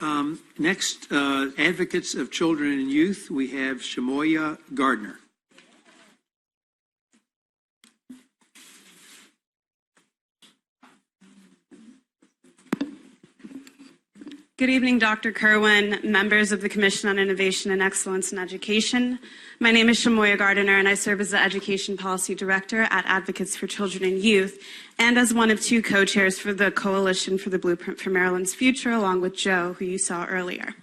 Next, Advocates of Children and Youth, we have Shamoya Gardner. Good evening, Dr. Kerwin, members of the Commission on Innovation and Excellence in Education. My name is Shamoya Gardner, and I serve as the Education Policy Director at Advocates for Children and Youth, and as one of two co-chairs for the Coalition for the Blueprint for Maryland's Future, along with Joe, who you saw earlier.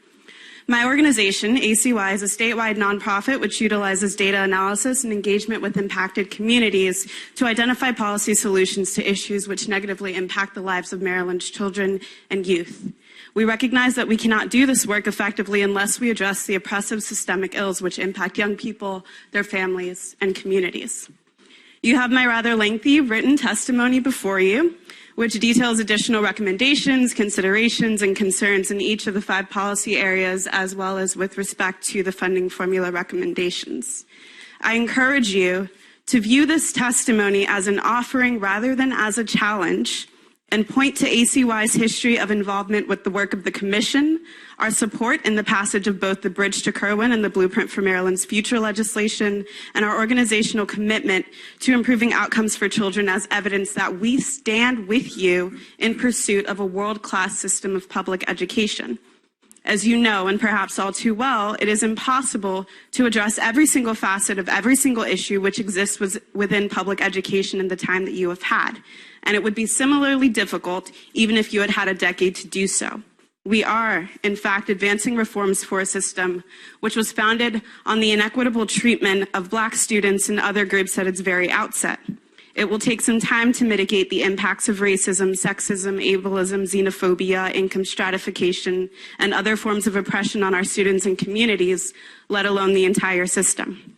My organization, ACY, is a statewide nonprofit which utilizes data analysis and engagement with impacted communities to identify policy solutions to issues which negatively impact the lives of Maryland's children and youth. We recognize that we cannot do this work effectively unless we address the oppressive systemic ills which impact young people, their families, and communities. You have my rather lengthy written testimony before you, which details additional recommendations, considerations, and concerns in each of the 5 policy areas, as well as with respect to the funding formula recommendations. I encourage you to view this testimony as an offering rather than as a challenge, and point to ACY's history of involvement with the work of the Commission, our support in the passage of both the Bridge to Kerwin and the Blueprint for Maryland's Future legislation, and our organizational commitment to improving outcomes for children as evidence that we stand with you in pursuit of a world-class system of public education. As you know, and perhaps all too well, it is impossible to address every single facet of every single issue which exists within public education in the time that you have had. And it would be similarly difficult even if you had had a decade to do so. We are, in fact, advancing reforms for a system which was founded on the inequitable treatment of Black students and other groups at its very outset. It will take some time to mitigate the impacts of racism, sexism, ableism, xenophobia, income stratification, and other forms of oppression on our students and communities, let alone the entire system.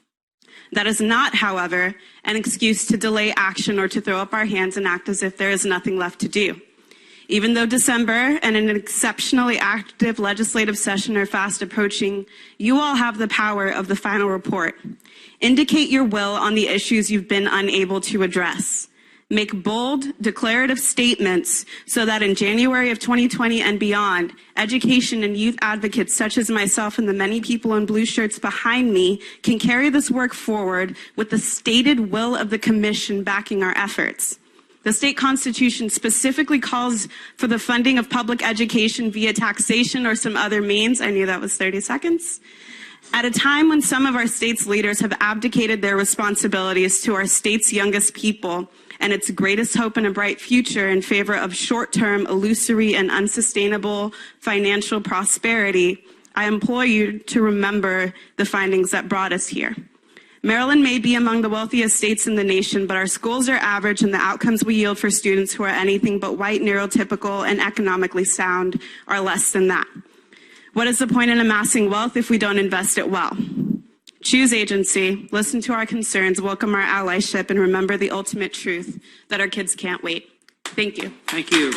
That is not, however, an excuse to delay action or to throw up our hands and act as if there is nothing left to do. Even though December and an exceptionally active legislative session are fast approaching, you all have the power of the final report. Indicate your will on the issues you've been unable to address. Make bold, declarative statements so that in January of 2020 and beyond, education and youth advocates such as myself and the many people in blue shirts behind me can carry this work forward with the stated will of the Commission backing our efforts. The state constitution specifically calls for the funding of public education via taxation or some other means. I knew that was 30 seconds. At a time when some of our state's leaders have abdicated their responsibilities to our state's youngest people and its greatest hope and a bright future in favor of short-term, illusory, and unsustainable financial prosperity, I implore you to remember the findings that brought us here. Maryland may be among the wealthiest states in the nation, but our schools are average and the outcomes we yield for students who are anything but white, neurotypical, and economically sound are less than that. What is the point in amassing wealth if we don't invest it well? Choose agency, listen to our concerns, welcome our allyship, and remember the ultimate truth that our kids can't wait. Thank you. Thank you.